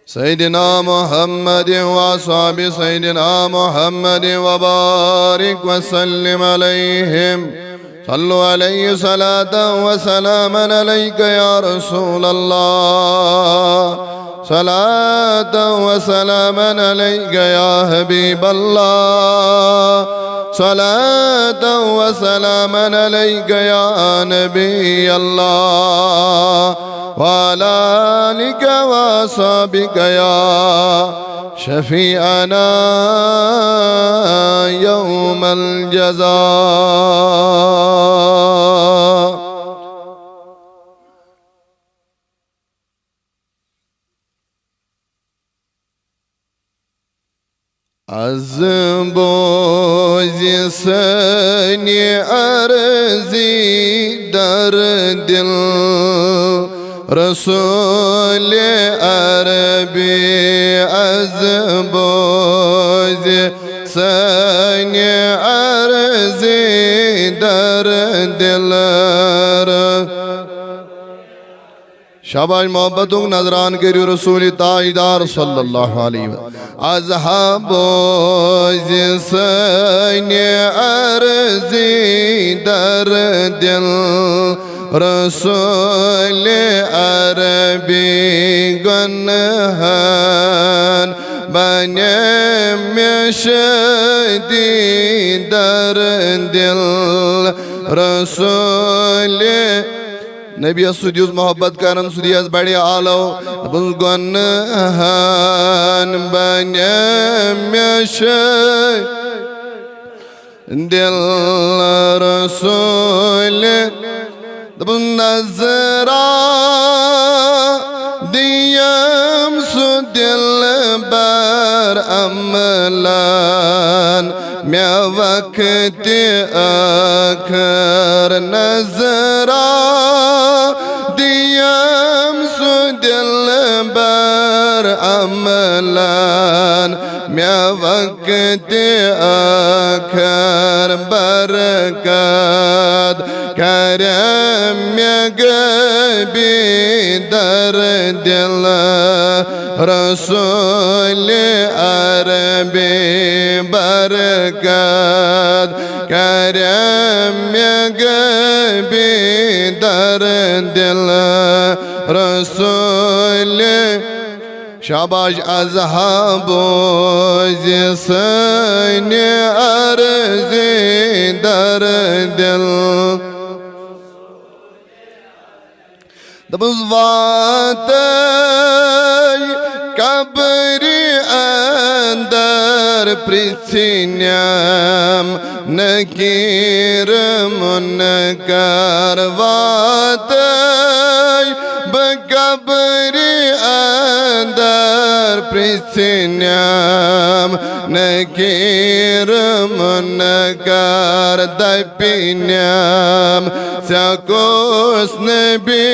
سيدنا محمد وأصحاب سيدنا محمد وبارك وسلم عليهم صلوا عليه صلاة وسلاما عليك يا رسول الله صلاة وسلاما عليك يا حبيب الله صلاة وسلاما عليك يا نبي الله وعلى آلك وأصحابك يا شفيعنا يوم الجزاء از بوز سنی عرضی در دل رسول عربی از بوز سنی عرضی در دل शाबाश मोहब्बतों नजरान करियो रसूल ताईदार सल्लल्लाहु अलैहि वसल्लम अज़हाबो जिसने अर्ज़ी दर दिल रसूल अरबी गनहन बने मिशदी दर दिल रसूल नबी सुदियों मोहब्बत करन सुदियास बड़े आलो बुज़गुनहन बने मेश दिल रसूल नजरा दियम सु दिल बर अमलान मैं वक्त आखर नजरा दियम सु दिल बर अमलान मैं वक्त आखर बरकत करम गबी दर दिल रसूल अरबी बरकत करम गबी दर दिल रसूल शाबाश अज़हाबो जिसने अर्ज़ी दर दिल दबुज़वात कब्री अंदर पृथ्वीन्याम नकीर मुनकर वात बकब्री अंदर पृथ्वीन्याम नकीर मुनकर दपिन्याम सकोस नबी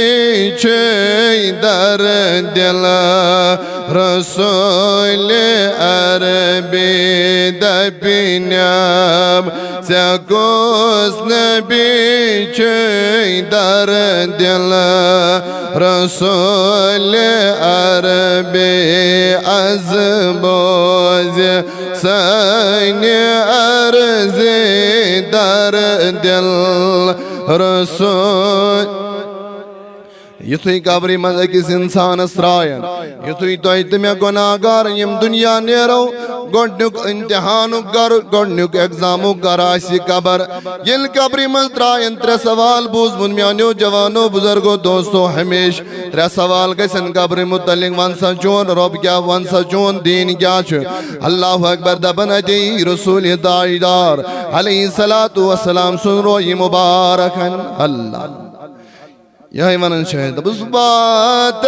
दर दिल रसूल अरबी दपिन्याम सकोस नबी दर दिल रसूल अरबी अज़बोज सैन अर्ज़ी दर दिल रसूल युथुई कब्री मज अकिस इंसानस त्रायन युथुई तोय तमे गुनाहगार यम दुनिया नेरो गोडनुक इम्तिहानुक गर गोडनुक एग्जामुक गर आसि कबर येल कब्री मज त्रायन त्रे सवाल बूज मुन म्यानो जवानो बुजुर्गो दोस्तों हमेश त्रे सवाल गसन कब्री मुतल्लिक वन सचोन रब क्या वन सचोन दीन क्या छ अल्लाहु अकबर दबन अति रसूल ताईदार अलैहि सलातु व सलाम सुनो ये मुबारकन अल्लाह यही मन शायद बुज़बात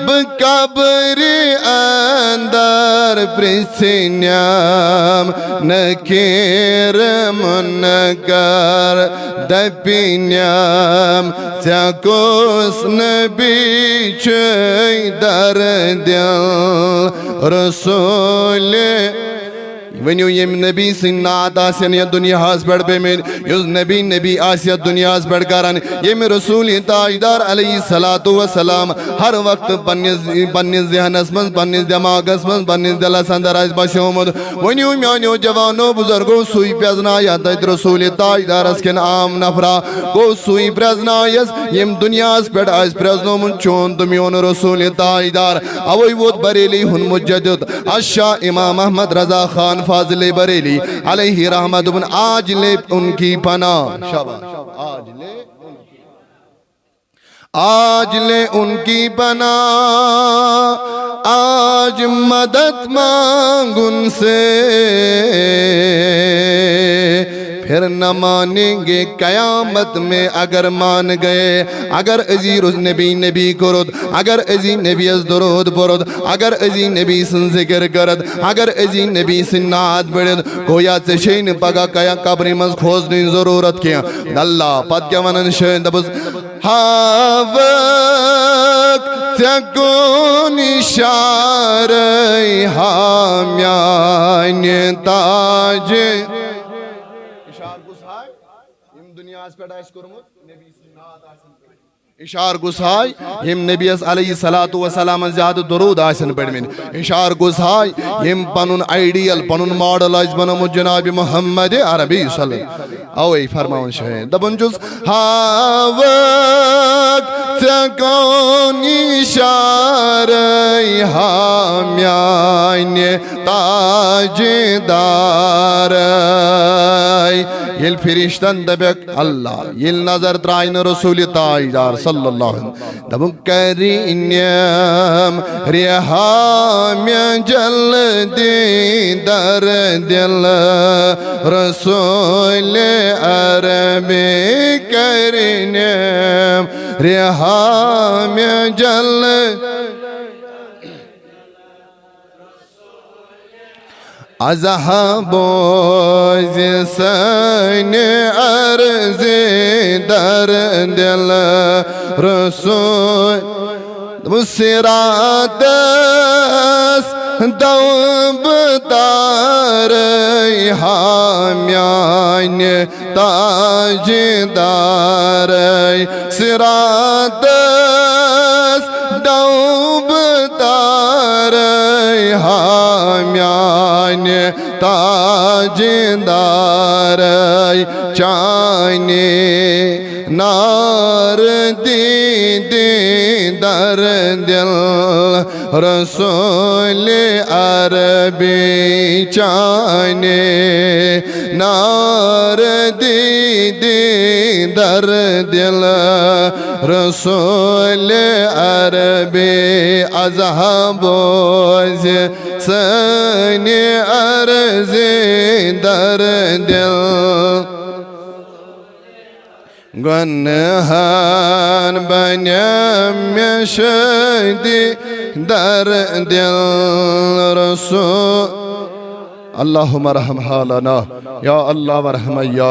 बकब्री अंदर पृथ्वीन्याम नकीर मुनकर दपिन्याम सकोस नबी दर दिल रसूल वनु यम नबी सिन नात आसन या दुनिया हास पेड़ पे में युस नबी नबी आसिया दुनिया हास पेड़ करन यम रसूल ताजदार अलैहि सलातु व सलाम हर वक्त पन्निस ज़हनस मन पन्निस दिमागस मन पन्निस दिलस अंदर आस बसोमुत वनु म्यानो जवानो बुजुर्गो सुई प्रेजना या रसूल ताजदार के आम नफरा गो सुई प्रेजना यम दुनिया पे आस प्रेजनोमुत चोन तो म्योन रसूल ताजदार अवै वोत बरेली हुन मुजद्दिद अशाह इमाम अहमद रजा खान फाजिल बरेली अलैहि रहमत आज ले उनकी पना आज ले उनकी पना आज मदद मांग उनसे फिर न मानेंगे कयामत में अगर मान गए अगर अजी नबी नबी कुरुद अगर अजी नबी दुरूद पुरुद अगर अजी नबी सन जिक्र करद अगर अजी नबी सन नात पढ़द गोया चेन पगा कया कब्र मज खोजने जरूरत क्या अल्लाह पद क्या वनन शे दबस हावक तकुन इशारे हाम्यान ताज इशार गुसाई यम नबी अलैहि सलातु व सलाम ज्यादा दुरूद आसन पढ़मिन इशार गुसाई यम पनुन आइडियल पनुन मॉडल आज बनमु जनाब मोहम्मद अरबी सल्लल्लाहु अलैहि फरमावन शे दबन जुस हावक तकुन इशारे हाम्यान ताजदार ये फिरिश्तन दबक अल्लाह ये नजर त्राइन रसूल ताजदार सल्लल्लाहु अलैहि वसल्लम दबक करीन्यम रिहाम्य जल दे दर दिल रसूल अरबी करीन्यम रिहाम्य जल अज़हबोज़ सन अर्ज़ दर दिल रसूल मुसिरादस दौब तार हाम्यान ताजदार सिरादस दौब तार हाम्यान ताजदार चाने नार दे दर दिल रसूल अरबी चाने नार दे दर दिल रसूल अरबी अज़हबोज़ सन अर्ज़ दर दिल गनहान बन्यम शदी दर दिल रसूल अल्लाहुम्मा रहम हालना या अल्लाह वरहम या